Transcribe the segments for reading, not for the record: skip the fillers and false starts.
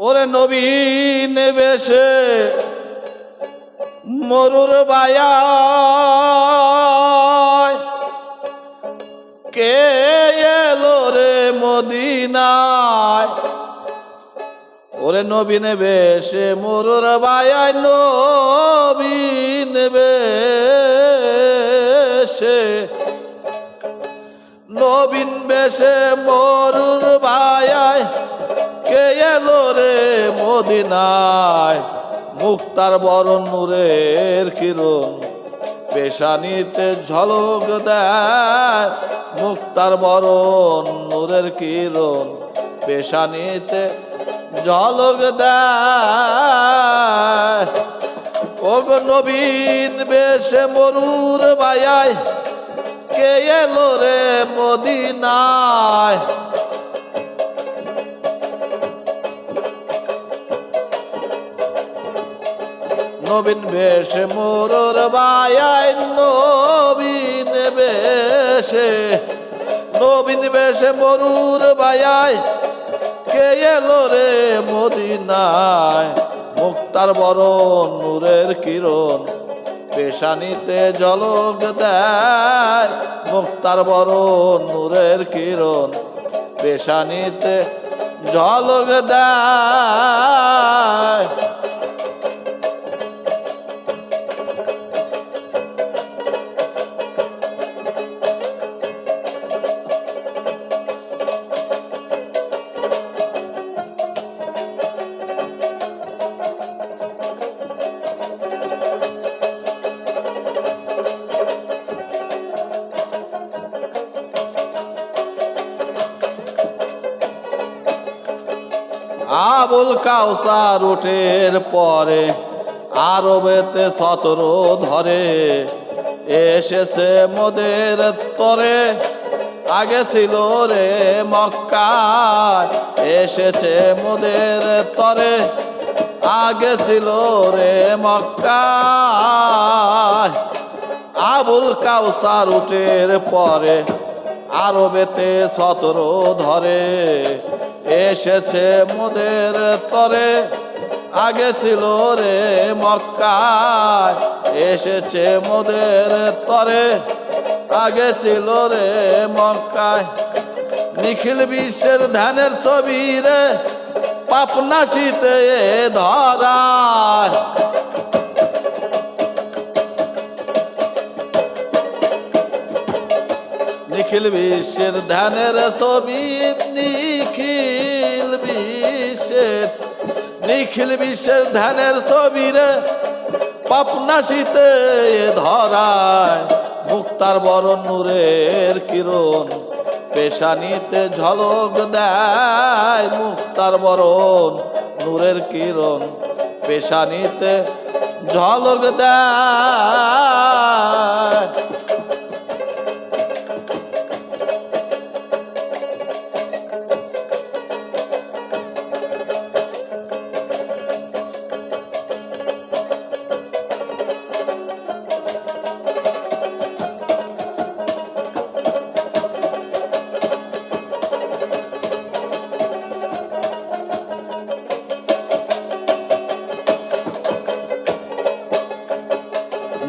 ওরে নবীন বেশে মরুর বায়া কে এলো রে মদিনায়। ওরে নবীন বেশে মরুর বায়ায় নবীন বেশে নবীন বেশে মরুর বায়ায় কে এলো রে মদিনায়। মুক্তার বরণ নূরের কিরণ পেশানিতে ঝলক দেয়। মুক্তার বরণ নূরের কিরণ পেশানিতে ঝলক দেয়। ওগো নবীন বেশে মরুর বায়ায় কে এলো রে মদিনায়। নবীন বেশে মরুর বায়ায় নবীন বেশে নবীন বেশে মরুর বায়ায় কে এলো রে মদিনায়। মুক্তার বরণ নূরের কিরণ পেশানিতে ঝলক দেয়। মুক্তার বরণ নূরের কিরণ পেশানিতে ঝলক দেয়। আবুল কাউসার উঠের পরে আরবেতে 17 ধরে এসেছে মোদের তরে। আগে ছিল রে মক্কায় এসেছে মোদের তরে। আগে ছিল রে মক্কায়। আবুল কাউসার উঠের পরে আরবেতে 17 ধরে এসেছে মোদের তরে। আগে ছিল রে মক্কায় এসেছে মোদের তরে। আগে ছিল রে মক্কায়। নিখিল বিশ্বের ধ্যানের ছবি রে পাপনাশীতে ধরায়। নিখিল বিশ্বের ধ্যানের ছবি নিখিল বিশ্বের ধ্যানের ছবি রে পাপনাশীতে ধরায়। মুক্তার বরণ নূরের কিরণ পেশানিতে ঝলক দেয়। মুক্তার বরণ নূরের কিরণ পেশানিতে ঝলক দেয়।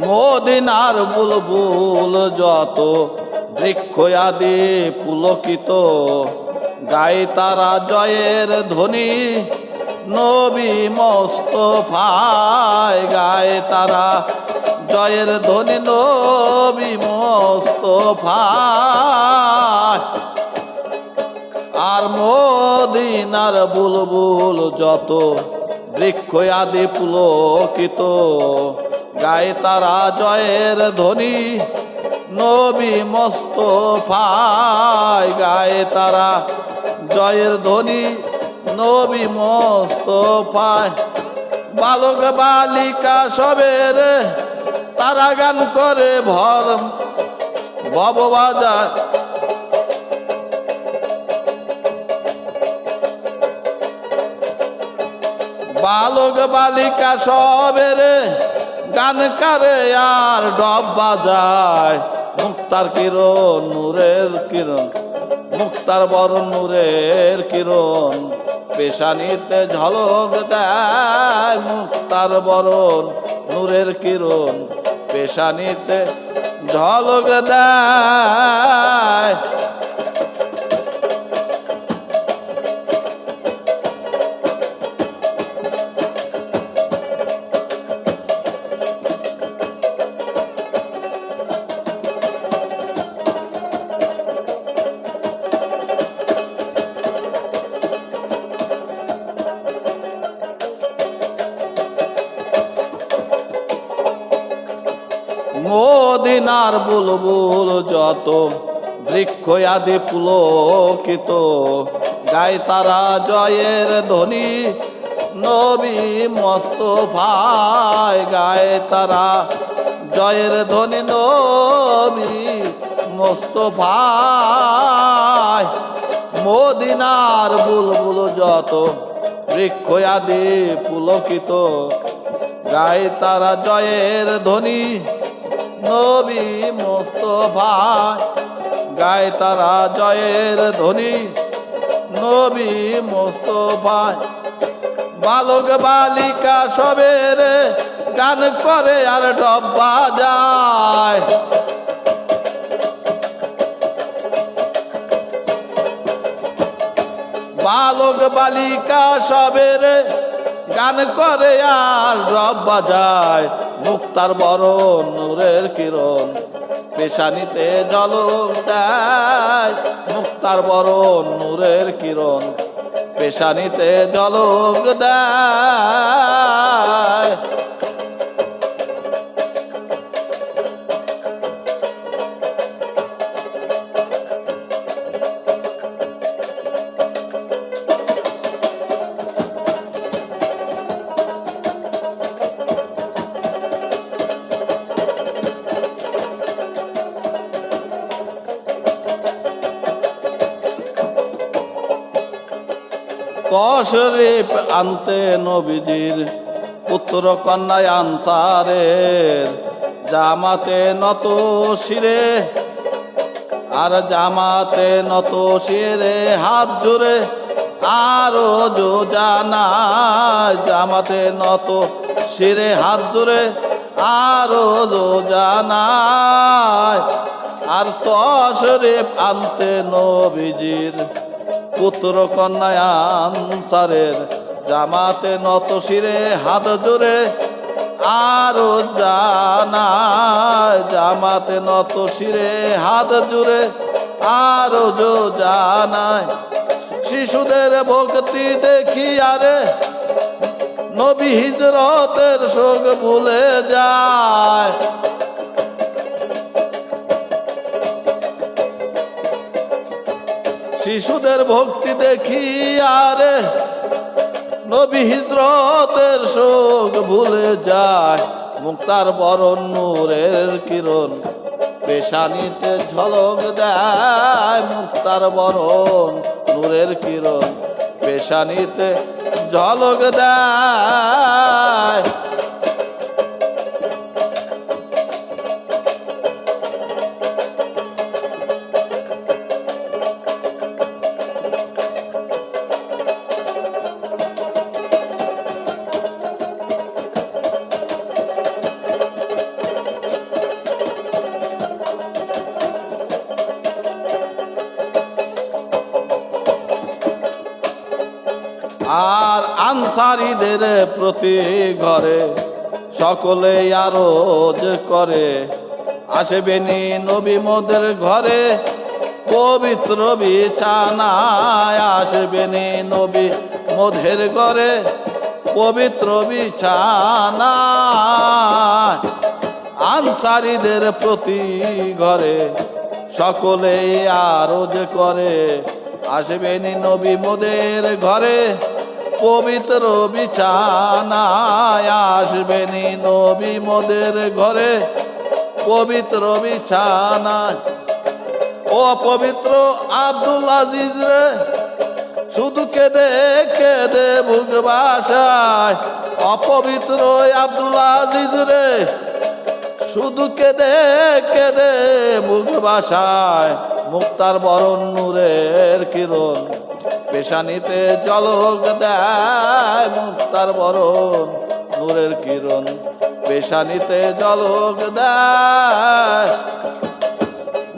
মদিনার বুলবুল যত বৃক্ষ আদি পুলকিত গায়ে তারা জয়ের ধ্বনি নবী মোস্তফায়। গায়ে তারা জয়ের ধ্বনি নবী মোস্তফায়। আর মদিনার বুলবুল যত বৃক্ষ আদি পুলকিত গায়ে তারা জয়ের ধ্বনি নবী মোস্তফায়। গায়ে তারা জয়ের ধ্বনি নবী মোস্তফায়। বালক বালিকা সবের তারা গান করে ভর ভববাজার। বালক বালিকা সবের গান করে আর ডব বাজায়। মুক্তার কিরণ নূরের কিরণ মুক্তার বরণ নূরের কিরণ পেশানিতে ঝলক দেয় মুক্তার বরণ নূরের কিরণ পেশানিতে ঝলক দেয়। মদিনার বুলবুল যত বৃক্ষ আদি পুলকিত গায় তারা জয়ের ধ্বনি নবী মোস্তফায় গায় তারা জয়ের ধ্বনি নবী মোস্তফায়। মদিনার বুলবুল যত বৃক্ষ আদি পুলকিত গায় তারা জয়ের ধ্বনি নবী মোস্তফায় গায় তারা জয়ের ধ্বনি নবী মোস্তফায়। বালক বালিকা সবের গান করে আর ডব্বা যায়। বালক বালিকা সবের গান করে আর ডব্বা যায়। মুক্তার বরণ নূরের কিরণ পেশানিতে ঝলক দেয় মুক্তার বরণ নূরের কিরণ পেশানিতে ঝলক দেয়। তশরিফ আনতে নবীজির পুত্র কন্যায় আনসারের জামাতে নত শিরে আর জামাতে নত শিরে হাত জুড়ে আরো জানায় জামাতে নত শিরে হাত জুড়ে আরো জানায়। আর তশরিফ আনতে নবীজির পুত্র কন্যায় আনসারের জামাতে নত শিরে হাত জুড়ে আরো জানায় জামাতে নত শিরে হাত জুড়ে আরো জানায়। শিশুদের ভক্তি দেখি আরে নবী হিজরতের শোক ভুলে যায়। শিশুদের ভক্তি দেখি আরে নবী হিজরতের শোক ভুলে যায়। মুক্তার বরণ নূরের কিরণ পেশানিতে ঝলক দেয় মুক্তার বরণ নূরের কিরণ পেশানিতে ঝলক দেয়। আর আনসারীদের প্রতি ঘরে সকলে আরজ করে আসবেনি নবী মোদের ঘরে পবিত্র বিছানায় আসবেনি নবী মোদের ঘরে পবিত্র বিছানায়। আনসারীদের প্রতি ঘরে সকলে আরজ করে আসবেনি নবী মোদের ঘরে পবিত্র বিছানায় আসবেনি নবী মোদের ঘরে পবিত্র বিছানায়। ও পবিত্র আব্দুল আজিজ রে শুধু কেঁদে কেঁদে বুক ভাসায়। অপবিত্র আব্দুল আজিজ রে শুধু কেঁদে কেঁদে বুক ভাসায়। মুক্তার বরণ নূরের কিরণ পেশানিতে ঝলক দেয় মুক্তার বরণ নূরের কিরণ পেশানিতে ঝলক দেয়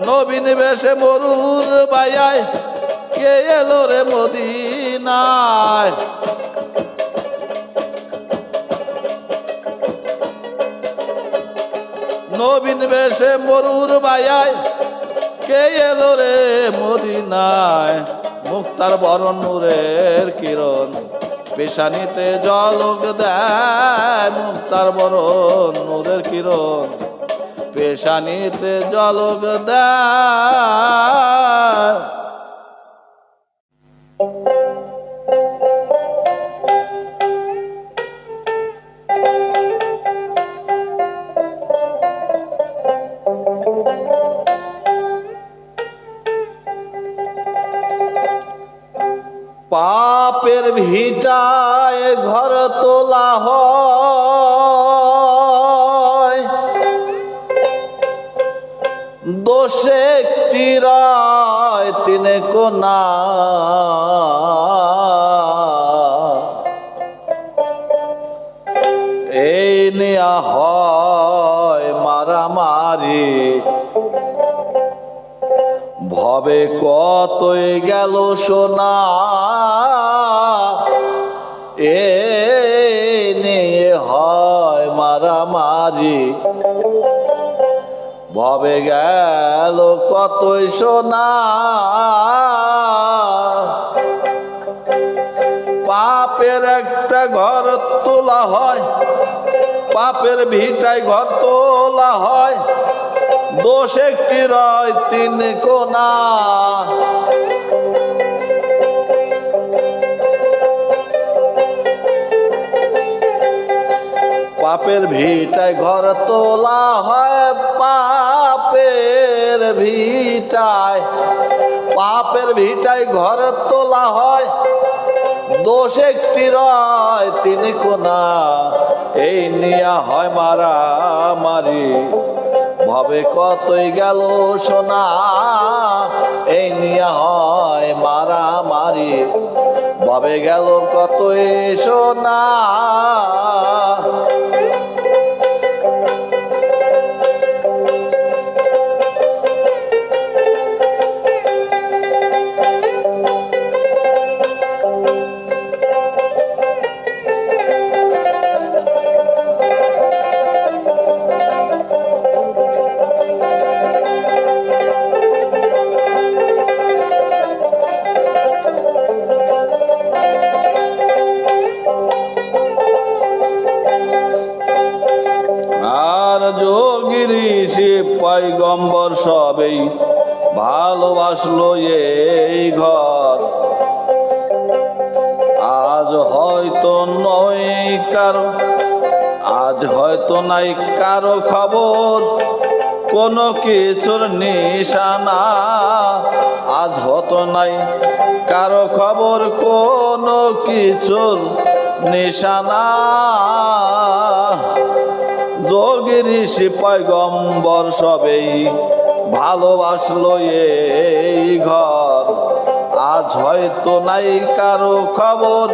নবীন বেশে মরুর বায়ায় কে এলো রে মদিনায় নবীন বেশে মরুর বায়ায় কে এলো রে মদিনায় মুক্তার বরণ নূরের কিরণ পেশানিতে ঝলক দেয় মুক্তার বরণ নূরের কিরণ পেশানিতে ঝলক দেয় পাপের ভিটায় ঘর তোলা হয় দোষে একটি রায় তিনে কোনা এই নেয়া হয় মারামারি ভবে কতই গেল সোনা এ নিয়ে হয় মারামারি ভবে গেল কতই সোনা পাপের একটা ঘর তোলা হয় পাপের ভিটায় ঘর তোলা হয় দোষ একটি রয় তিন কোনা পাপের ভিটায় ঘর তোলা হয় পাপের ভিটায় ঘর তোলা হয় দোষ একটি রয় তিন কোনা এই নিয়া হয় মারামারি ভবে কতই গেল সোনা এই নিয়া হয় মারামারি ভবে গেল কতই সোনা যোগী ঋষি পয়গম্বর সবেই ভালোবাসলো এই ঘর আজ হয়তো নাই কারো খবর কোনো কিছুর নিশানা আজ হতো নাই কারো খবর কোনো কিছুর নিশানা যোগী ঋষি পয়গম্বর সবেই ভালোবাসলো এই ঘর আজ হয়তো নাই কারো খবর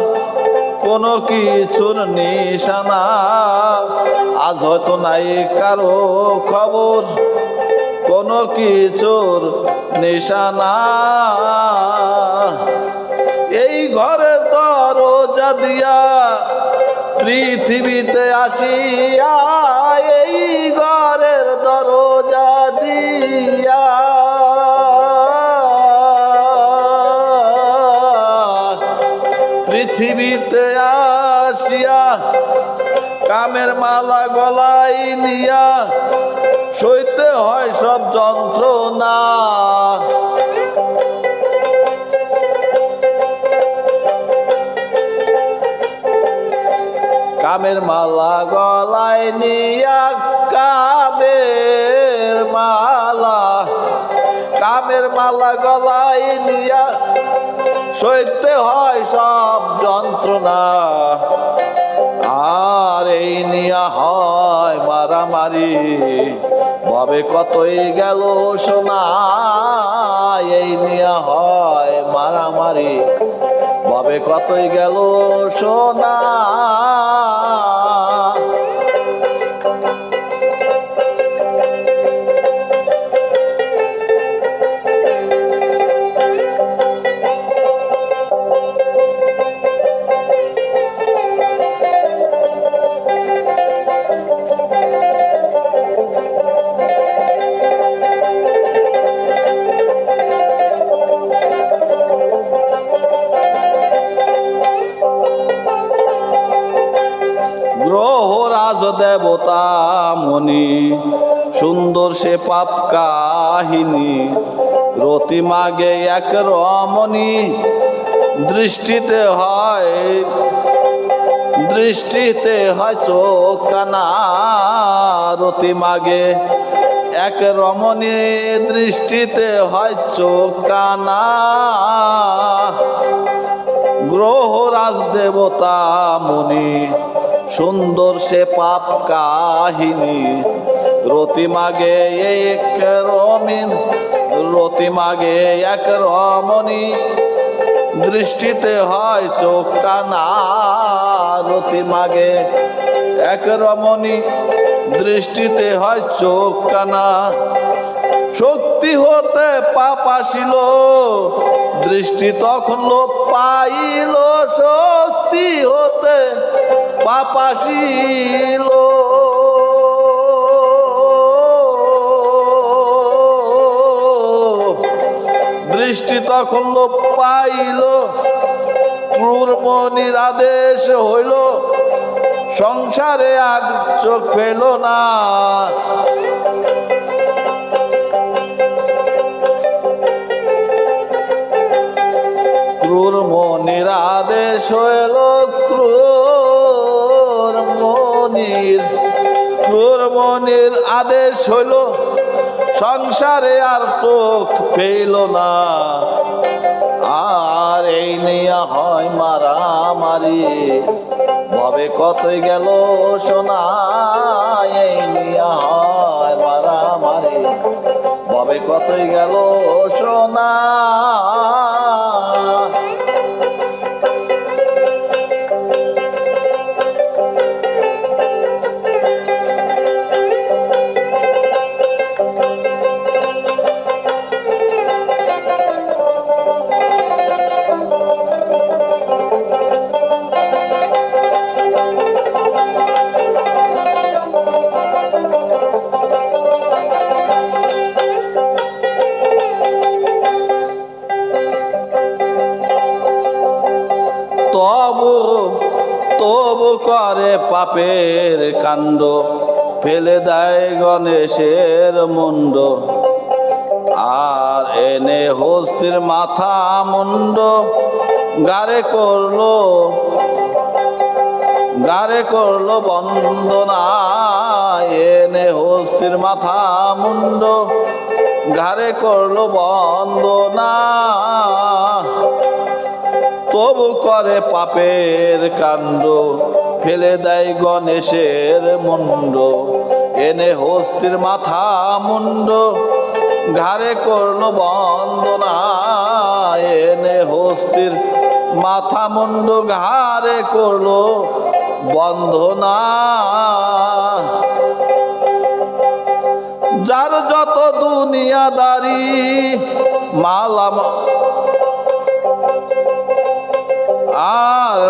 কোনো কিছুর নিশানা আজ হয়তো নাই কারো খবর কোনো কিছুর নিশানা এই ঘরের দরজা দিয়া পৃথিবীতে আসিয়া এই ঘরের দরজা দিয়া পৃথিবীতে আসিয়া কামের মালা গলায় নিয়া সইতে হয় সব যন্ত্রণা কামের মালা গলায় নিয়া কামের মালা গলায় নিয়া সইতে হয় সব যন্ত্রণা আর এই নিয়া হয় মারামারি ভবে কতই গেল সোনা এই নিয়া হয় মারামারি ভবে কতই গেল সোনা। গ্রহরাজ দেবতা মনি সুন্দর সে পাপ কাহিনী, রতি মাগে এক রমণী দৃষ্টিতে হয় চোখ কানা। রতি মাগে এক রমণী দৃষ্টিতে হয় চোখ কানা। গ্রহরাজ দেবতা মনি সুন্দর সে পাপ কাহিনী, রতি মাগে এক রমণী দৃষ্টিতে হয় চোখ কানা। রতি মাগে এক রমণী দৃষ্টিতে হয় চোখ কানা। শক্তি হতে পাপ আসিল দৃষ্টি তখন লোপ পাইল। শক্তি হতে পাপ আসিল দৃষ্টি তখন লোপ পাইল। ক্রূর মনির আদেশ হইল সংসারে আর চোখ পেল না। ক্রূর মনির আদেশ হইল, ক্রূর মনির আদেশ হইল সংসারে আর চোখ পেল না। আর এই নিয়া হয় মারামারি, ভবে কতই গেল সোনা। এই নিয়া হয় মারামারি, ভবে কতই গেল সোনা। তবু করে পাপের কাণ্ড, ফেলে দেয় গণেশের মুন্ড। আর এনে হস্তির মাথা মুন্ড গারে করলো বন্দনা। এনে হস্তির মাথা মুন্ড গারে করলো বন্দনা। তবু করে পাপের কাণ্ড, ফেলে দেয় গণেশের মুন্ড। এনে হস্তির মাথা মুন্ড ঘাড়ে করলো বন্দনা। এনে হস্তির মাথা মুন্ড ঘাড়ে করলো বন্দনা। যার যত দুনিয়াদারি আর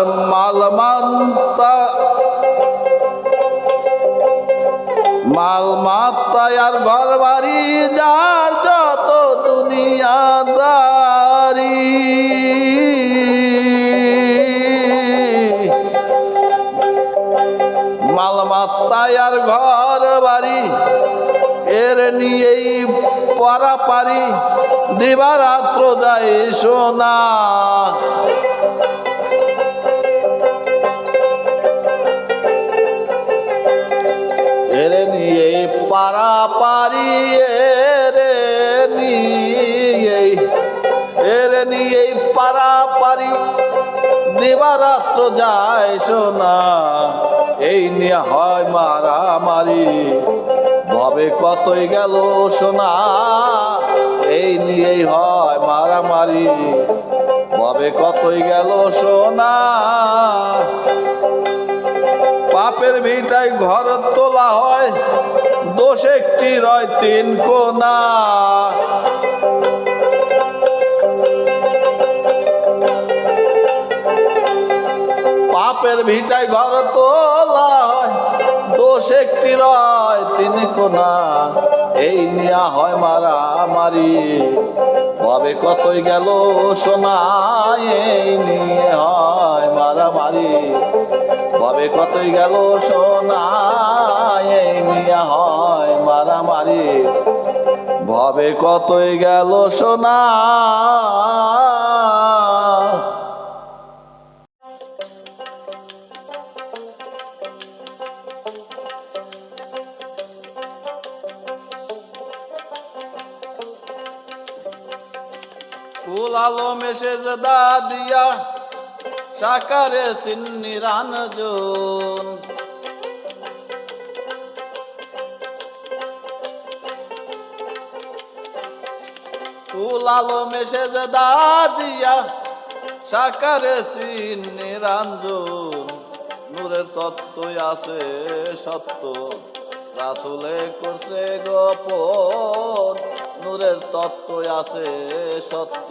মালমাত্তা আর ঘর বাড়ি, যার যত দুনিয়াদারি মালমাত্তা আর ঘর বাড়ি, এর নিয়েই পারাপারি দিবারাত্র যায় সোনা। এর নিয়ে পারাপারি, এর নিয়ে পারাপারি দিবারাত্র যায় সোনা। এই নিয়ে হয় মারামারি, ভবে কতই গেল সোনা। এই নিয়েই হয় মারামারি, ভবে কতই গেল সোনা। পাপের ভিটায় ঘর তোলা হয়, দোষ একটি রয় তিন কোনা। পাপের ভিটায় ঘর তোলা হয়, দোষ একটি রয় তিন কোনা। এই নিয়া হয় মারামারি, ভবে কতই গেল সোনা। এই নিয়ে হয় মারামারি, ভবে কতই গেল সোনা। এই নিয়ে হয় মারামারি, ভবে কতই গেল সোনা। কুল আলম এসে দা দিয়া সাকারে সিন্নি রানজন। কুল আলম এসে দা দিয়া সাকারে সিন্নি রাঞ্জন। নূরের তত্ত্বই আছে সত্য, রাসূলে করছে গোপন। নূরের তত্ত্বই আছে সত্য,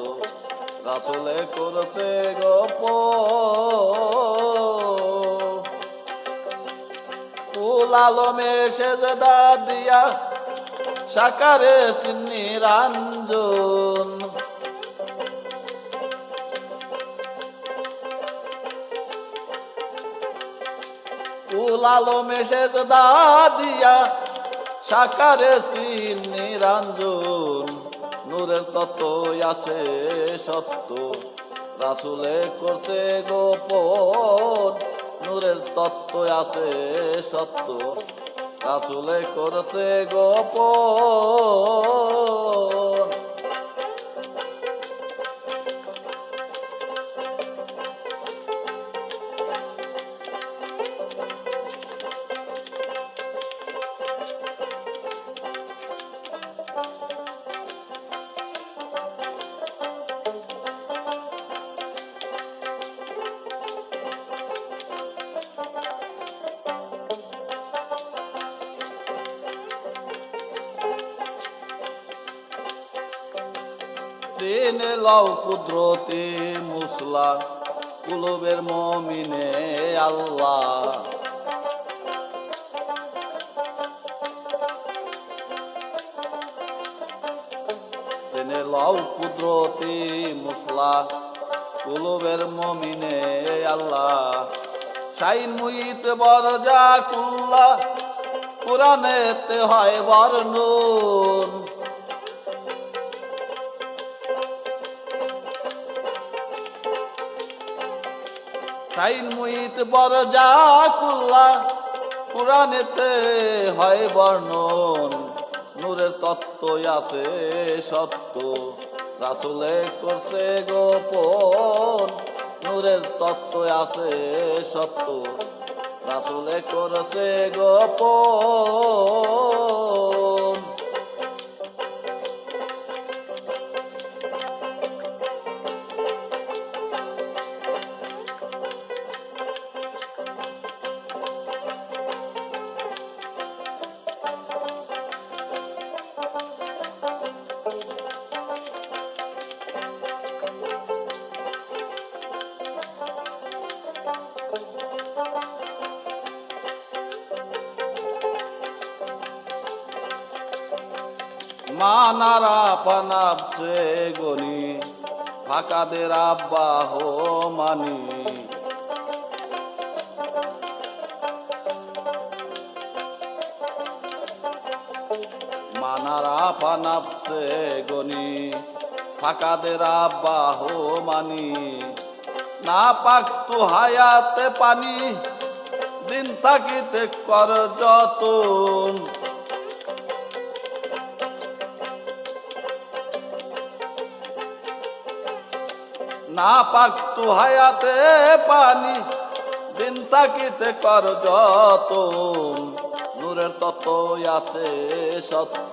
রাসূলে করছে গোপন। কুল আলমে সেজদা দিয়া সাকারে সিন্নি রাঞ্জন। কুল আলমে সেজদা দিয়া সাকারে সিন্নি রাঞ্জন। নূরের তত্ত্বই আছে সত্য, রাসূলে করছে গোপন। নূরের তত্ত্বই আছে সত্য, রাসূলে করছে গোপন। চিনে লও কুদরতে মুসলা, কুলুবের মুমিনে আল্লাহ। চিনে লও কুদরতে মুসলা, কুলুবের মুমিনে আল্লাহ। শাইন মুইত বরজা কুল্লা, কুরআনেতে হয় বর্ণন। শাইন মুইত বরজা কুল্লা, কুরআনেতে হয় বর্ণন। নূরের তত্ত্বই আছে সত্য, রাসূলে করছে গোপন। নূরের তত্ত্বই আছে সত্য, রাসূলে করছে গোপন। মানারা পানাবসে গনি, ফাঁকাদের আব্বাহ মানি। মানারা পানাবসে গনি, ফাঁকাদের আব্বাহ মানি। না পাক তু হায়াতে পানি, দিন থাকিতে কর যতন। না পাক তু হায়াতে পানি, দিন থাকিতে কর যতন। নূরের তত্ত্বই আছে সত্য,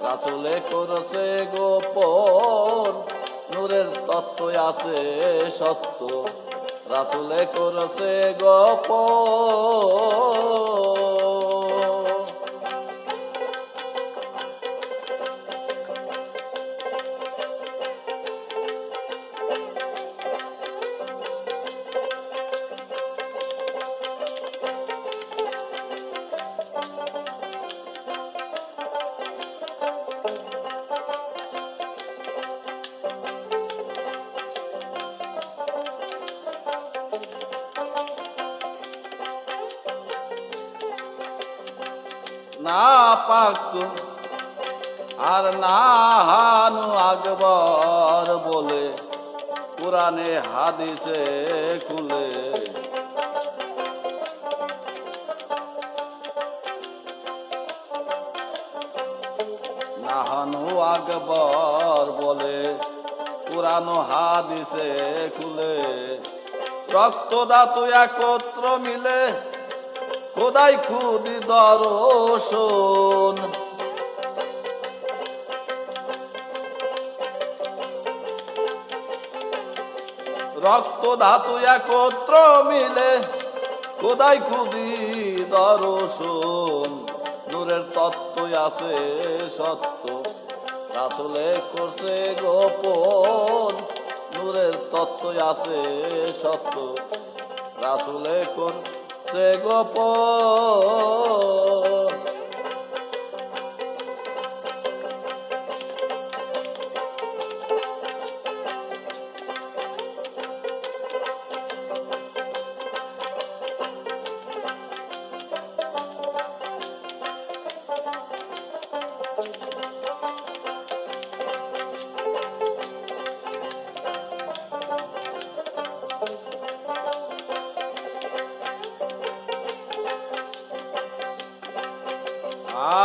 রাসূলে করছে গোপন। নূরের তত্ত্ব আছে সত্য, রাসূলে করেছে গোপন। না পাক আর না হানু আকবর বলে কোরআনে হাদিসে খুলে, না হানু আকবর বলে কোরআন হাদিসে খুলে, রক্ত ধাতু একত্র মিলে খোদাই খুদি দর্শন। রক্ত ধাতু একত্র মিলে খোদাই খুদি দর্শন। নূরের তত্ত্ব আছে সত্য, রাসূলে করছে গোপন। নূরের তত্ত্ব আছে সত্য, রাসূলে করছে গোপন।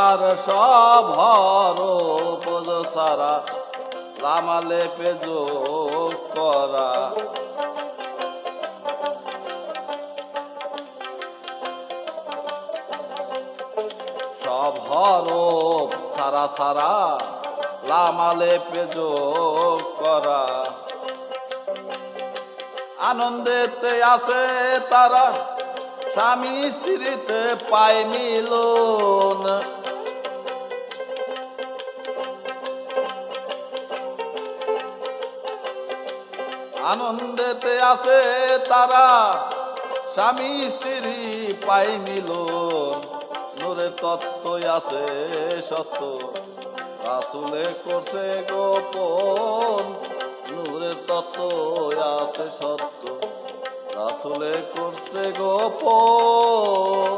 আর সব হরফ সারা লামালে পেজো করা, সব হরফ সারা সারা লামালে পেজো করা। আনন্দেতে আছে তারা, স্বামী স্ত্রীতে পায় মিলন। আনন্দেতে আছে তারা, স্বামী স্ত্রী পায় মিলন। নূরের তত্ত্ব আছে সত্য, রাসূলে করছে গোপন। নূরের তত্ত্ব আছে সত্য, রাসূলে করছে গোপন।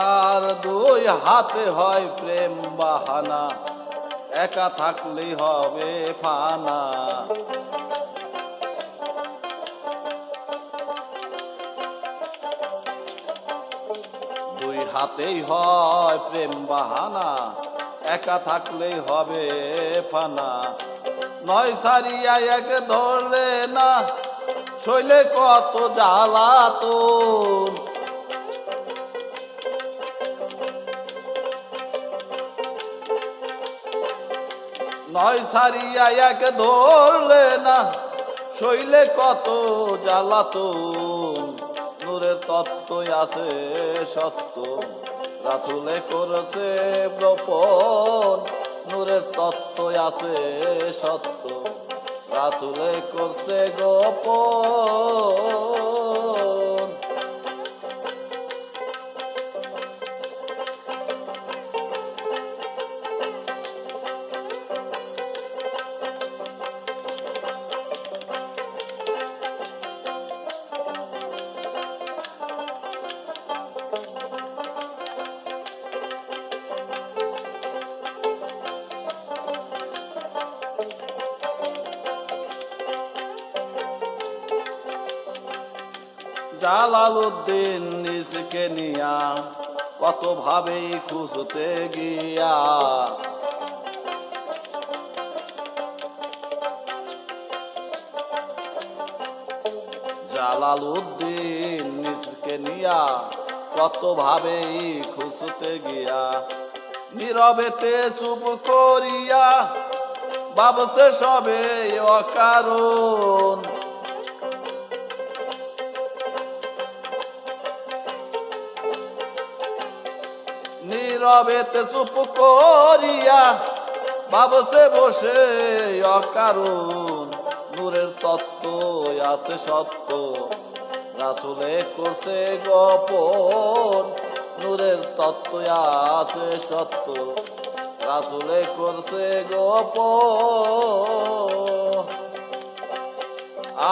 আর দুই হাতে হয় প্রেম বাহানা, একা থাকলেই হবে ফানা। দুই হাতেই হয় প্রেম বাহানা, একা থাকলেই হবে ফানা। নয় সারিয়া এক ধরলে না, শৈলে কত জ্বালাতন। নয় সারিয়া এক ধরলে না, শৈলে কত জ্বালাতন। নূরের তত্ত্ব আছে সত্য, রাসূলে করেছে গোপন। নূরের তত্ত্ব আছে সত্য, রাসূলে করছে গোপন। জালালউদ্দিন নিজকে নিয়া কত ভাবে খুঁজতে গিয়া জালালউদ্দিন নিজকে নিয়া কত ভাবে খুঁজতে গিয়া নীরবেতে চুপ করিয়া ভাবছে সবে অকারণ নীরবেতে চুপ করিয়া ভাবছে বসে অকারণ নূরের তত্ত্ব আছে সত্য রাসূলে করছে গোপন নূরের তত্ত্ব আছে সত্য রাসূলে করছে গোপন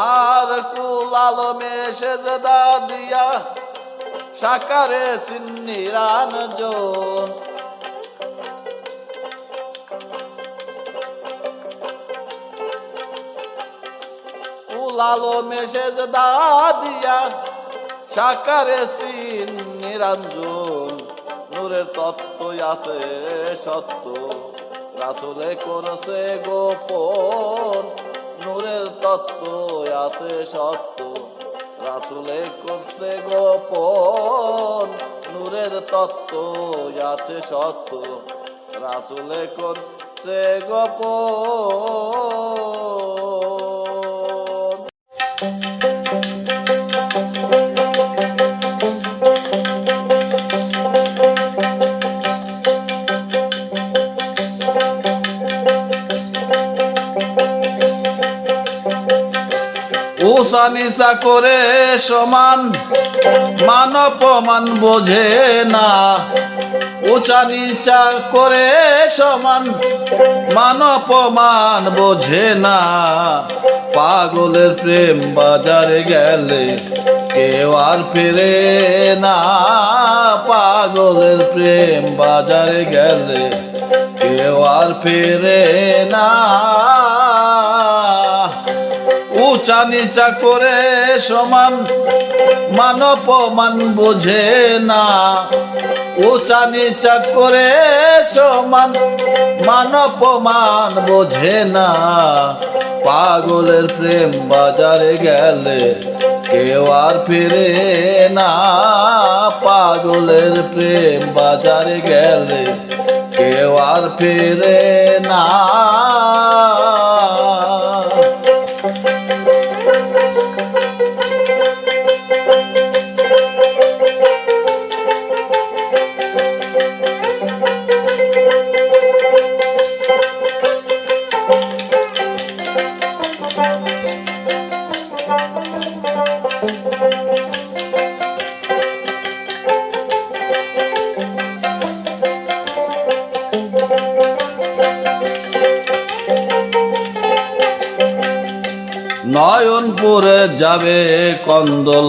আর কুল আলমে সেজদা দিয়া সাকারে নিরঞ্জন কুল আলমে সেজদা দিয়া সাকারে নিরঞ্জন নূরের তত্ত্ব আছে সত্য রাসূলে করছে গোপন নূরের তত্ত্ব আছে সত্য রাসূলে করছে গোপন নূরের তত্ত্ব আছে সত্য রাসূলে করছে গোপন উঁচা নিচা করে সমান মান অপমান বোঝে না উঁচা নিচা করে সমান মান অপমান বোঝে না পাগলের প্রেম বাজারে গেলে কেউ আর ফেরে না পাগলের প্রেম বাজারে গেলে কেউ আর ফেরে না উঁচা নিচা করে সমান মান অপমান বোঝে না উঁচা নিচা করে সমান মান অপমান বোঝে না পাগলের প্রেম বাজারে গেলে কেউ আর ফিরে না পাগলের প্রেম বাজারে গেলে কেউ আর ফিরে না নয়নপুরে যাবে কন্দল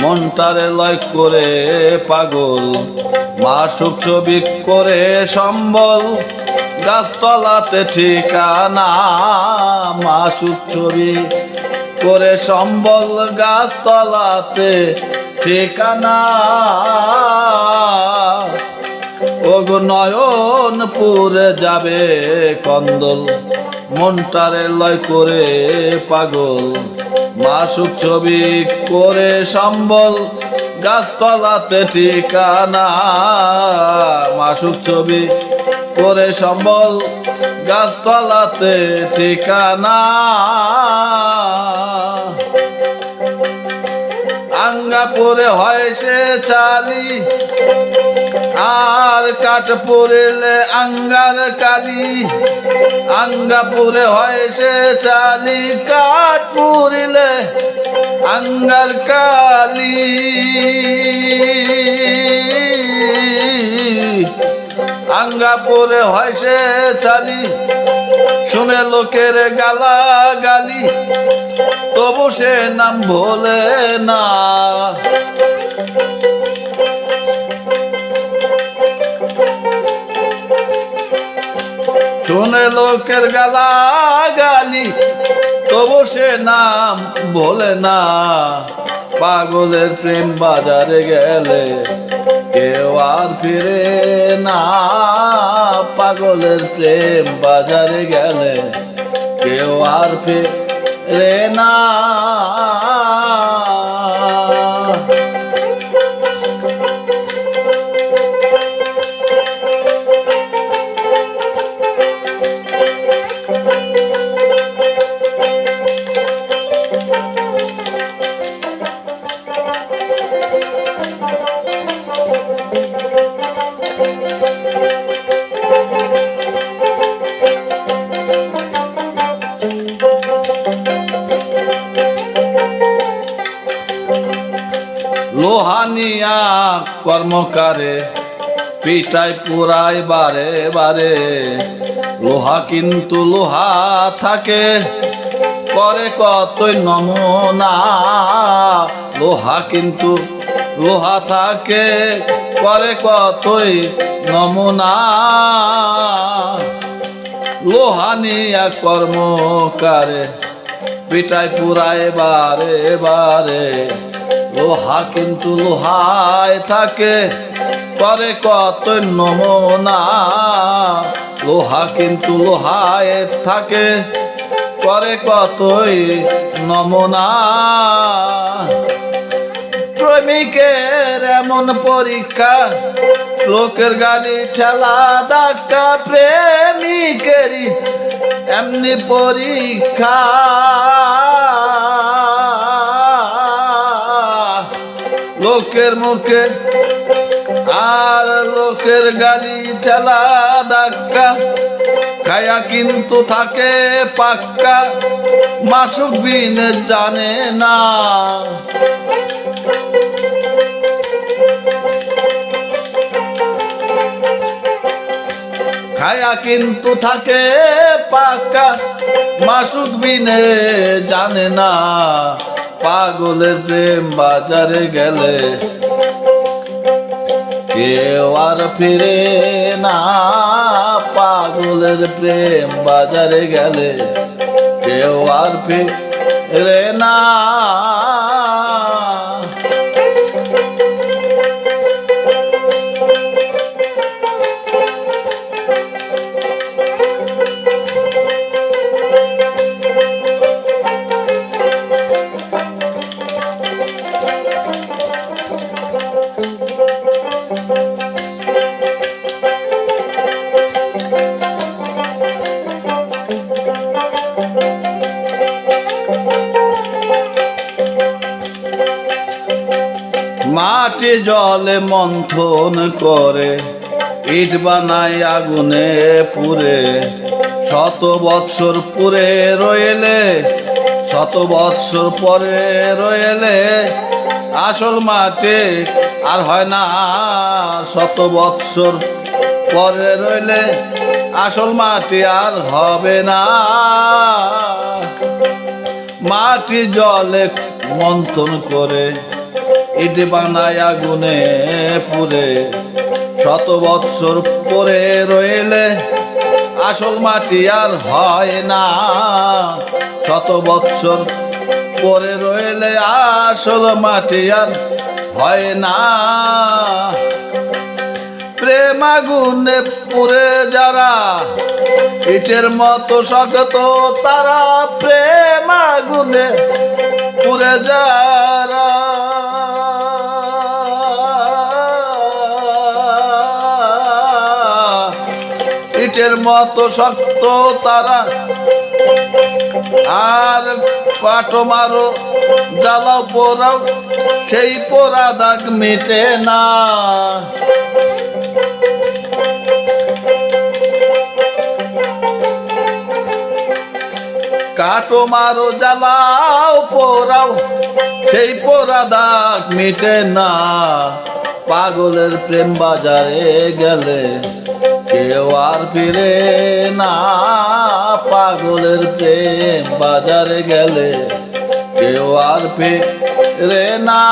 মনটারে লয় করে পাগল মাসুক ছবি করে সম্বল গাছতলাতে ঠিকানা মাসুক ছবি করে সম্বল গাছতলাতে ঠিকানা ওগো নয়নপুরে যাবে কন্দল মনটারে লয় করে পাগল মাসুক ছবি করে সম্বল গাছতলাতে ঠিকানা মাসুক ছবি করে সম্বল গাছতলাতে ঠিকানা আঙ্গাপুরে হয় সে চালি আর কাঠ পড়লে আঙ্গার কালি আঙ্গাপুরে হয় সে চালি কাঠ পড়লে আঙ্গার কালি আঙ্গাপুরে হয় সে চালি শুনে লোকের গালা গালি তবু সে নাম ভোলে না শুনে লোকের গালা গালি তবু সে নাম ভোলে না পাগলের প্রেম বাজারে গেলে কেউ আর ফিরে না। পাগলের প্রেম বাজারে গেলে কেউ আর ফিরে না। লোহানিয়া কর্মকারে পিটায় পুরাই বারে বারে। লোহা কিন্তু লোহা থাকে, করে কতই নমুনা। লোহা কিন্তু লোহা থাকে, করে কতই নমুনা। লোহানিয়া কর্মকারে পিটায় পুরাই বারে বারে। লোহা কিন্তু লোহায় থাকে, করে কত নমুনা। লোহা কিন্তু লোহায় থাকে, করে কতই নমুনা। প্রেমিকের এমন পরীক্ষা, লোকের গালি ঠেলা ধাক্কা। প্রেমিকেরই এমনি পরীক্ষা, লোকের মুখে আর লোকের গালি ঠেলা ধাক্কা। খায়া কিন্তু থাকে পাক্কা, মাসুক বিন জানে না। খায়া কিন্তু থাকে পাক্কা, মাসুক বিনে জানে না। পাগলের প্রেম বাজারে গেলে কেউ আর ফিরে না। পাগলের প্রেম বাজারে গেলে কেউ আর ফিরে না। মাটি জলে মন্থন করে ইট বানাই আগুনে পুরে। শত বৎসর পুরে রইলে, শত বৎসর পরে রইলে আসল মাটি আর হয় না। শত বৎসর পরে রইলে আসল মাটি আর হবে না। মাটি জলে মন্থন করে ইট বানায় আগুনে পুরে। শত বৎসর পরে রইলে আসল মাটি আর হয় না। শত বৎসর পরে রইলে আসল মাটি আর হয় না। প্রেম আগুনে পুরে যারা, ইটের মতো শক্ত তারা। প্রেম আগুনে পুরে যারা, ইটের মতো শক্ত তারা। আর কাটো মারো জ্বালাও পোড়াও, সেই পোড়া দাগ মিটে না। কাটো মারো জ্বালাও পোড়াও, সেই পোড়া দাগ মিটে না। পাগলের প্রেম বাজারে গেলে কেউ আর ফিরে না। পাগলের প্রেম বাজারে গেলে কেউ আর ফিরে না।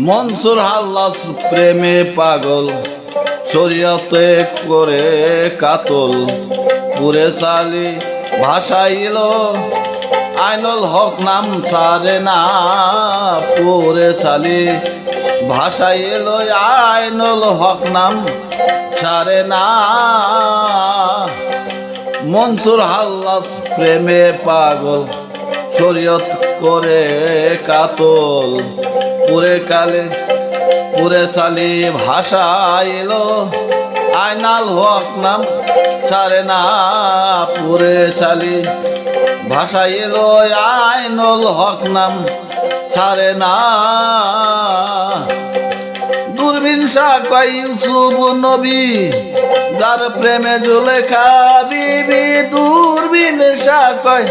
মনসুর হাল্লাস প্রেমে পাগল, শরীয়তে করে কাতল, পুরে সালি ভাষাইল আইনুল হক নাম সারে না, পুরে চালি ভাষাইল আইনুল হক নাম সারে না। মনসুর হাল্লাস প্রেমে পাগল, শরীয়ত করে কাতল, পুরে কালে পুরে চালি ভাষাইল আইনাল হক নাম ছাড়ে না, পুরে চালি ভাষাইল আইনুল হক নাম ছাড়ে না। দূরবীন শাহ কয় ইউসুফ নবী, যার প্রেমে জুলেখা বিবি, দূরবীন শাহ কয়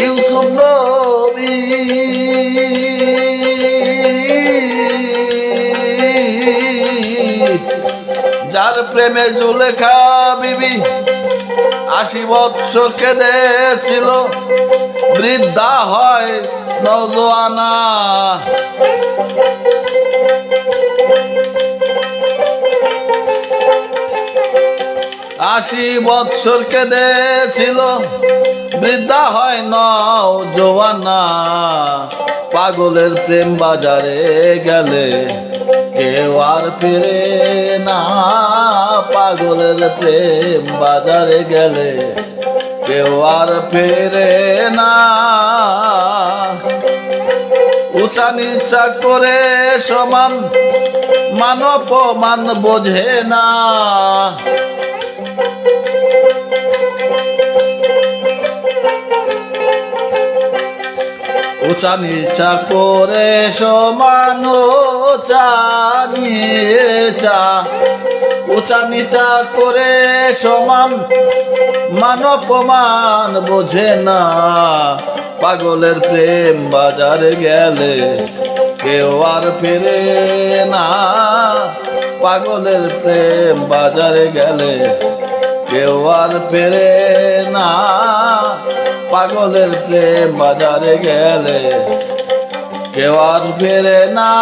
ইউসুফ নবী, যার প্রেমে জুলেখা বিবি 80 বৎসর কেঁদেছিল, বৃদ্ধা হয় নওজোয়ানা। 80 বৎসর কেঁদেছিল, বৃদ্ধা হয় নওজোয়ানা। পাগলের প্রেম বাজারে গেলে কেউ আর ফিরে না, পাগলের প্রেম বাজারে গেলে কেউ আর ফিরে না। উঁচা নিচা করে সমান, মান অপমান বোঝে না। উঁচা নিচা করে সমান, উঁচা নিচা করে সমান, মান অপমান বোঝে না। পাগলের প্রেম বাজারে গেলে কেউ আর ফিরে না, পাগলের প্রেম বাজারে গেলে কেউ আর ফিরে না, পাগলের প্রেম বাজারে গেলে কেউ আর ফেরে না।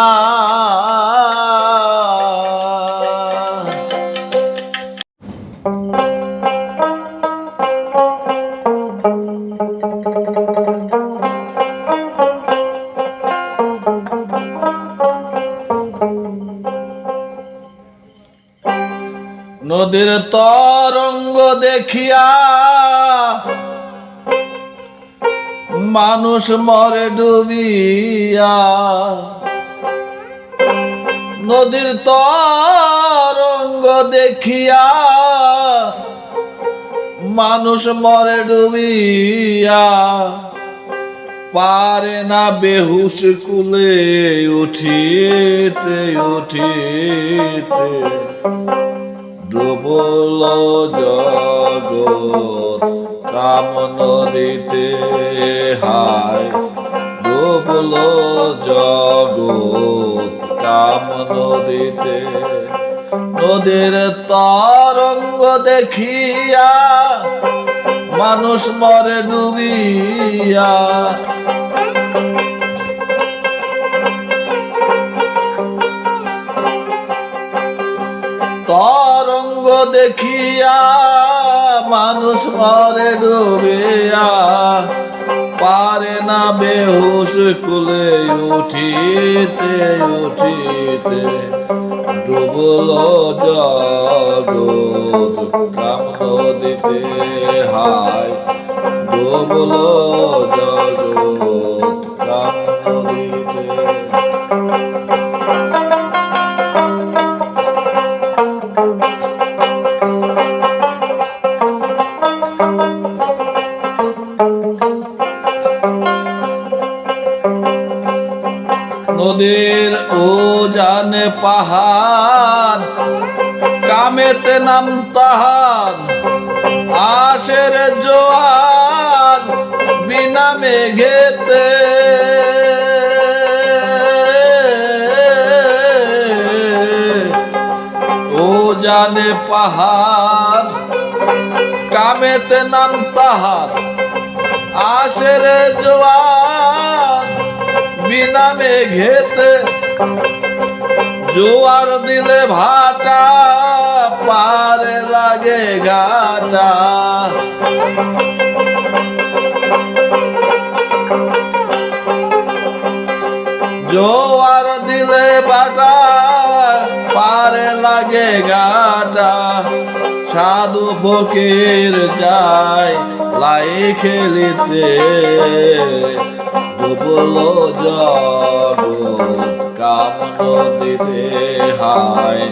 নদীর তরঙ্গ দেখিয়া মানুষ মরে ডুবিয়া, নদীর তরঙ্গ দেখিয়া মানুষ মরে ডুবিয়া। পারে না বেহুশ কুলে উঠিতে উঠিতে, ডুবল জগৎ কাম নদীতে, হায় ডুবল জগৎ কাম নদীতে। নদীর তরঙ্গ দেখিয়া মানুষ মরে ডুবিয়া। তরঙ্গ দেখিয়া মানুষ মরে ডুবিয়া, পারে না বেহুশ কুলে উঠিতে উঠিতে, ডুবল জগৎ কাম নদীতে, হায় ডুবল জগৎ কাম নদীতে। নদীর উজানে পাহাড়, কামেতে নাম তাহার, আশের জোয়ার বিনা মেঘেতে। উজানে পাহাড়, কামেতে নাম তাহার, আশের জোয়ার বিনা মেঘেতে। জোয়ার দিলে ভাটা পারে লাগে ঘাটা জোয়ার দিলে ভাটা পারে লাগে ঘাটা সাধু ফকির যায় লাই খেলিতে ডুবলো জগৎ কাম নদীতে হায়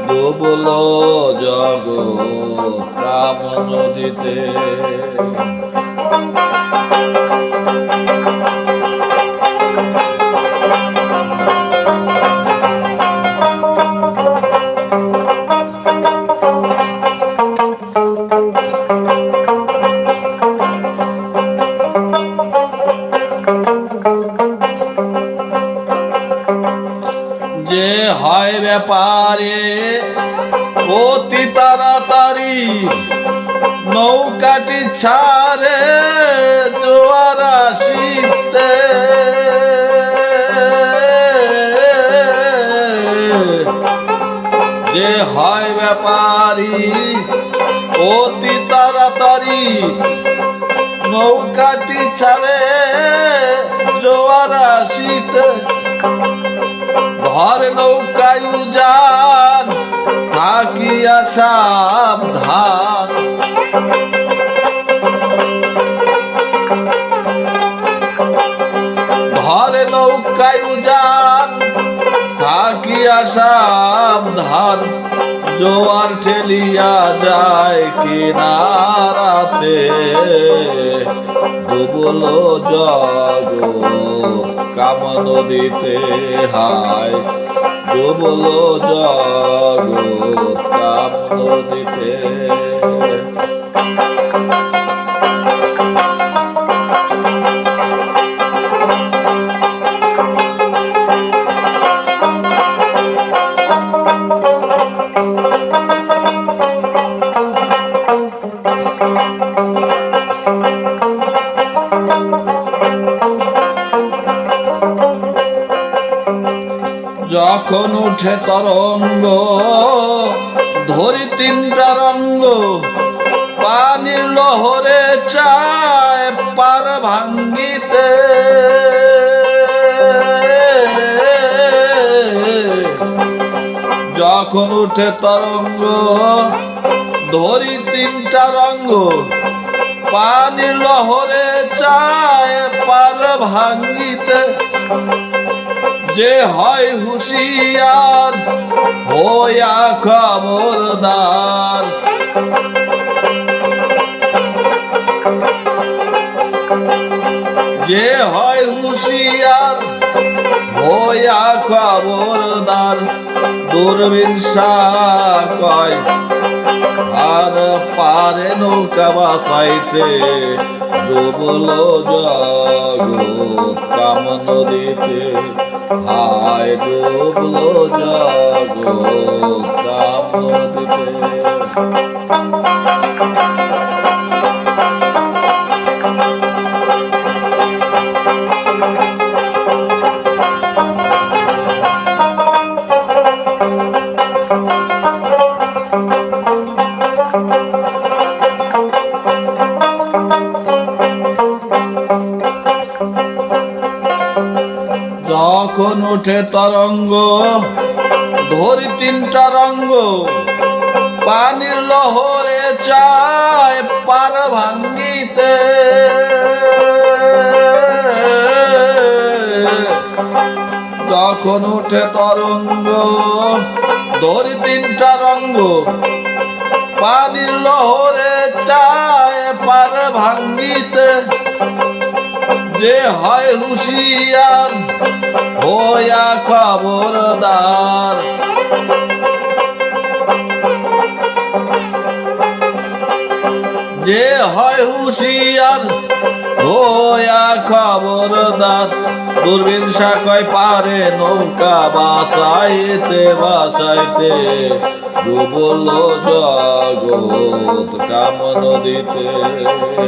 ডুবলো জগৎ কাম নদীতে যে হয় ব্যাপারে অতি তাড়াতাড়ি নৌকাটি ছাড়ে জোয়ার আসিতে যে হয় ব্যাপারী অতি তাড়াতাড়ি নৌকাটি ছাড়ে জোয়ার আসিতে ঘর নৌকায় উজান থাকিয়া সাবধান ঘর নৌকায় উজান থাকিয়া সাবধান জোয়ার ঠেলিয়া যায় কিনারাতে ডুবলো জগৎ কাম নদীতে হায় ডুবলো জগৎ কাম নদীতে যখন উঠে তরঙ্গ ধরি তিনটা রঙ্গ পানির লহরে চায় পার ভাঙ্গিতে যখন উঠে তরঙ্গ ধরি তিনটা রঙ্গ পানির লহরে চায় পার ভাঙ্গিতে যে হয় হুঁশিয়ার হইয়া খবরদার যে হয় হুঁশিয়ার হইয়া খবরদার দূরবীন কয় আর পারে নৌকা বাসাইতে ডুবলো জগৎ কাম নদীতে হায় ডুবলো জগৎ কাম নদীতে যখন উঠে তরঙ্গ ধরি তিনটা রঙ্গ পানির লহরে চায় পার ভাঙ্গিতে যখন উঠে তরঙ্গ ধরি তিনটা রঙ্গ পানির লহরে চায় পার ভাঙ্গিতে যে হয় হুঁশিয়ার হইয়া খবরদার যে হয় হুঁশিয়ার হইয়া খবরদার দূরবীন কয় পারে নৌকা বাঁচাইতে বাঁচাইতে ডুবলো জগৎ কাম নদীতে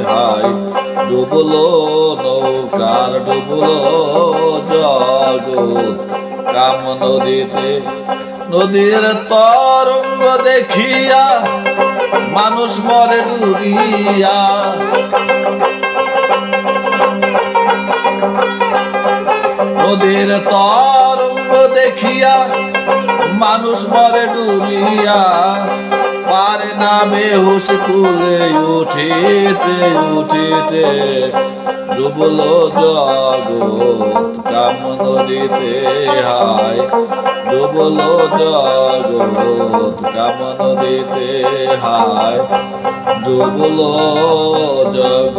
হায় ডুবলো নৌকার ডুবলো জগৎ কাম নদীতে। নদীর তরঙ্গ দেখিয়া মানুষ মরে ডুবিয়া। নদীর তরঙ্গ দেখিয়া মানুষ মরে ডুবিয়া। পারে না বেহুশ তুলে উঠিতে উঠিতে। ডুবল জগৎ কাম নদীতে হায়। ডুবল জগৎ কাম নদীতে হায়। ডুবল জগৎ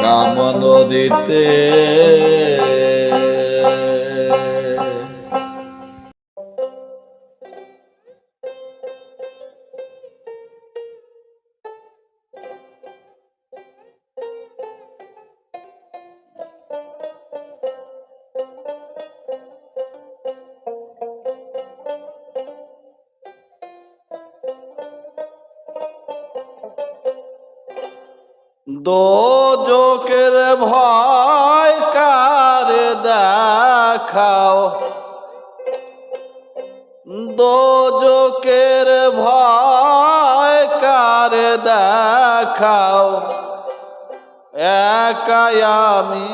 কাম নদীতে। দোজকের ভয় কারে দেখাও। দোজকের ভয় কারে দেখাও। একাই আমি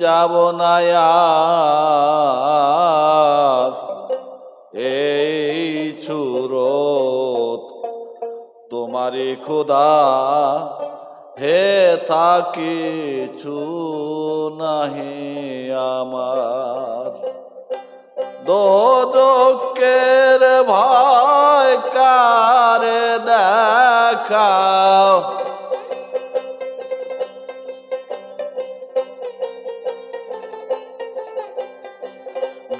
যাব না আর। এই ছুরত তোমারি খোদা হে থাকি কিছু নাহি আমার। দোজকের ভয় কারে দেখাও।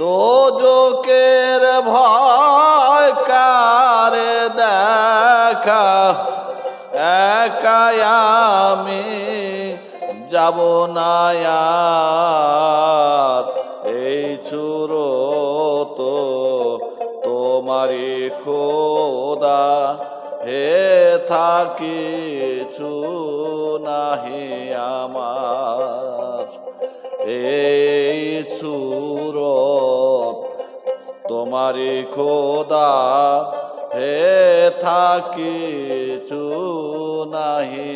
দোজকের ভয় কারে দেখাও। একাই আমি যাব না আর। এই ছুরত তোমারি খোদা হে থাকি কিছু নাহি আমার। এই ছুরত তোমারি খোদা হে থাকি কিছু নাহি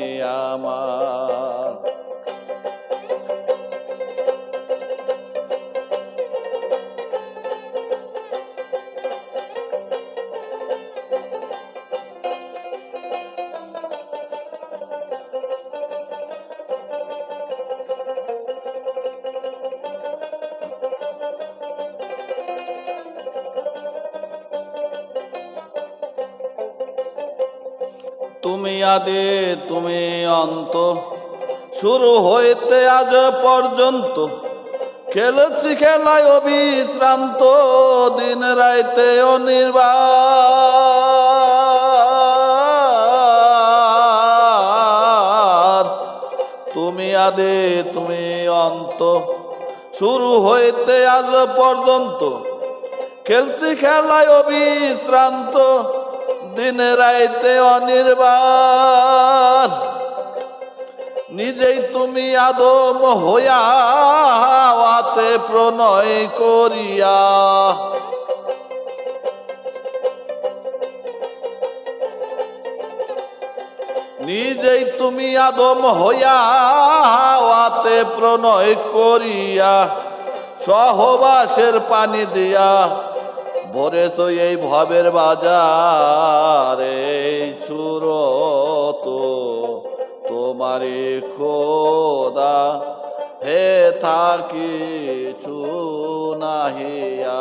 আমার। তুমি আদি তুমি অন্ত, শুরু হইতে আজ পর্যন্ত খেলেছি খেলায় অবিশ্রান্ত, দিন রাইতে অনির্বাণ। তুমি আদি তুমি অন্ত, শুরু হইতে আজ পর্যন্ত খেলছি খেলায় অবিশ্রান্ত, দিন রাইতে অনির্বাণ। নিজেই তুমি আদম হইয়া হাওয়াতে প্রণয় করিয়া, নিজেই তুমি আদম হইয়া হাওয়াতে প্রণয় করিয়া, সহবাসের পানি দিয়া ভরেছ এই ভবের বাজার। এই ছুরত তোমারি খোদা হে থাকি কিছু নাহি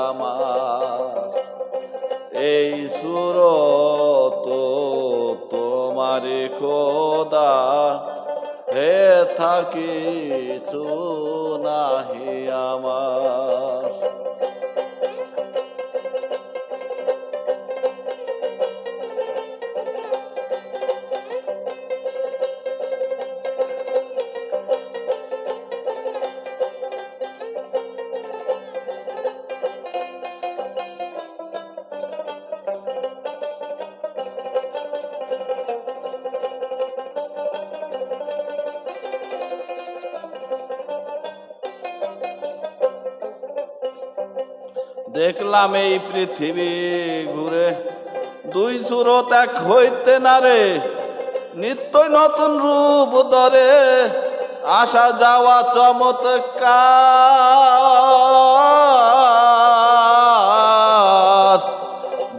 আমার। এই ছুরত তোমারি খোদা হে থাকি কিছু নাহি আমার। দেখলাম এই পৃথিবী ঘুরে, দুই সুরত এক হইতে না রে, নিত্যই নতুন রূপ ধরে, আসা যাওয়া চমৎকার।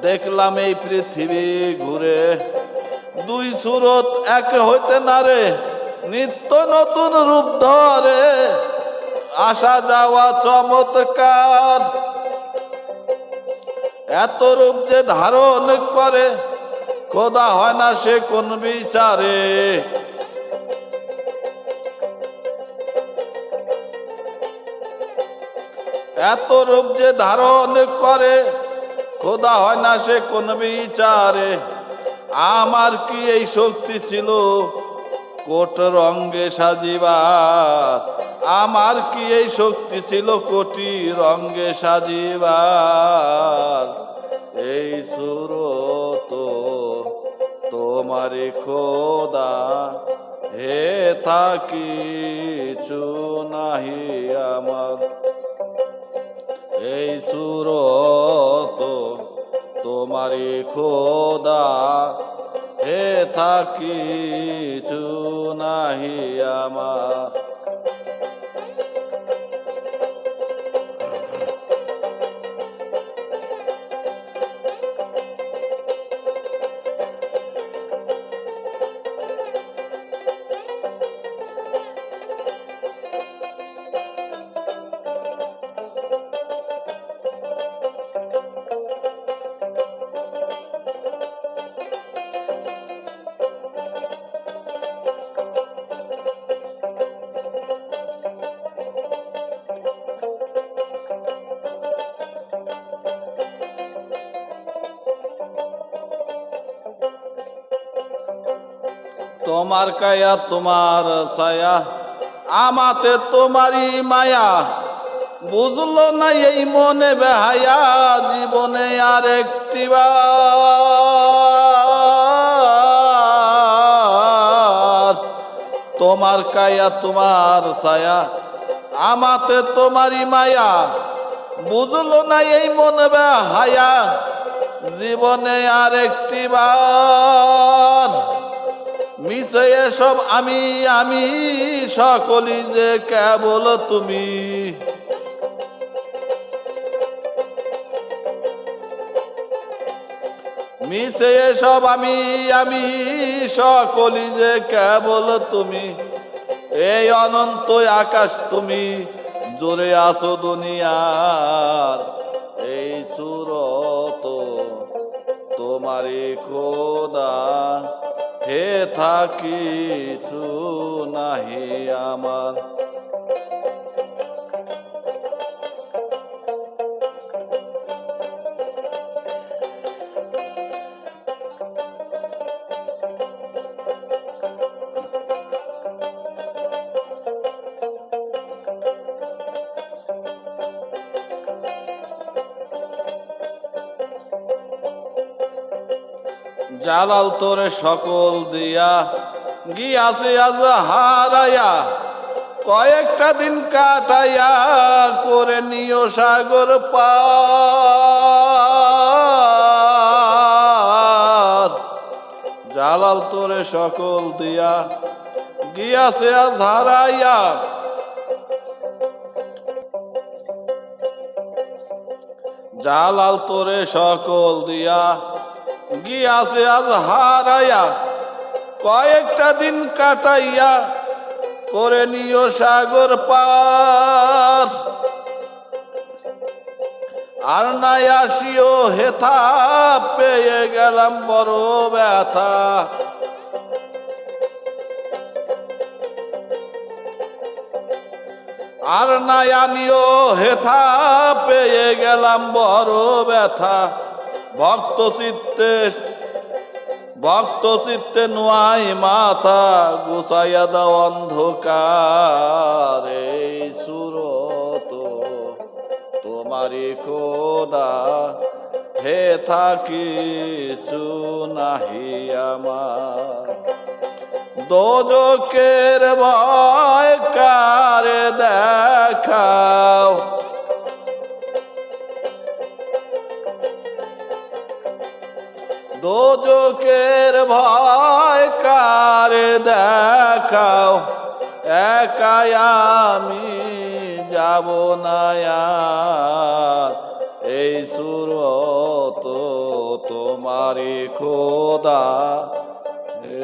দেখলাম এই পৃথিবী ঘুরে, দুই সুরত এক হইতে না রে, নিত্য নতুন রূপ ধরে, আসা যাওয়া চমৎকার। এত রূপ যে ধারণ করে, খোদা হয় না সে কোন বিচারে। এত রূপ যে ধারণ করে, খোদা হয় না সে কোন বিচারে। আমার কি এই শক্তি ছিল কোট রঙ্গে সাজিবার, আমার কি এই শক্তি ছিল কোটি রঙ্গে সাজিবার। এই সুরত তোমারি খোদা, হে থাকি নাহি আমার। এই সুরত তোমারি খোদা, হে থাকি নাহি আমার। তোমার কায়া তোমার ছায়া, আমাতে তোমারই মায়া, বুঝলো না এই মনে বেহায়া, জীবনে আর একটি বার। তোমার কায়া তোমার ছায়া, আমাতে তোমারই মায়া, বুঝলো না এই মনে বেহায়া, জীবনে আর একটি বার। মিশে এসব আমি আমি, সকলই যে কেবল তুমি। মিশে এসব আমি আমি, সকলই যে কেবল তুমি। এই অনন্ত আকাশ তুমি, জোরে আসো দুনিয়ার। এই সুরত তোমারি খোদা, হে থাকি নাহি আমার। জালাল তোরে সকল দিয়া, গিয়াছে আজ হারাইয়া, কয়েকটা দিন কাটাইয়া, করে নিও সাগর পার। জালাল তোরে সকল দিয়া, গিয়াছে আজ হারাইয়া, জালাল তোরে সকল দিয়া, গিয়াছে আজ হারাইয়া, কয়েকটা দিন কাটাইয়া, করে নিও সাগর পার। আর নাই আসিও হেথা, পেয়ে গেলাম বড় ব্যথা। আর নাই আনিও হেথা, পেয়ে গেলাম বড় ব্যথা। ভক্ত চিত্তে নোয়াই মাথা, গুছাইয়া দাও অন্ধকার। এই সুরত তোমারি খোদা, হে থাকি নাহি আমার। দোজকের ভয় কারে দেখাও, একাই আমি যাব না আর, এই সুরত তোমারি খোদা,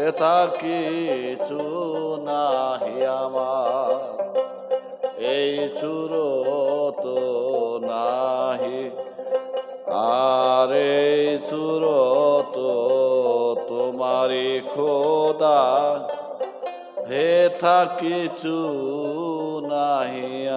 এটা কিছু নাহি আমার, এই সুরত নাহি আর, এই সুরত তোমারি খোদা, হেথা কিছু নাহি।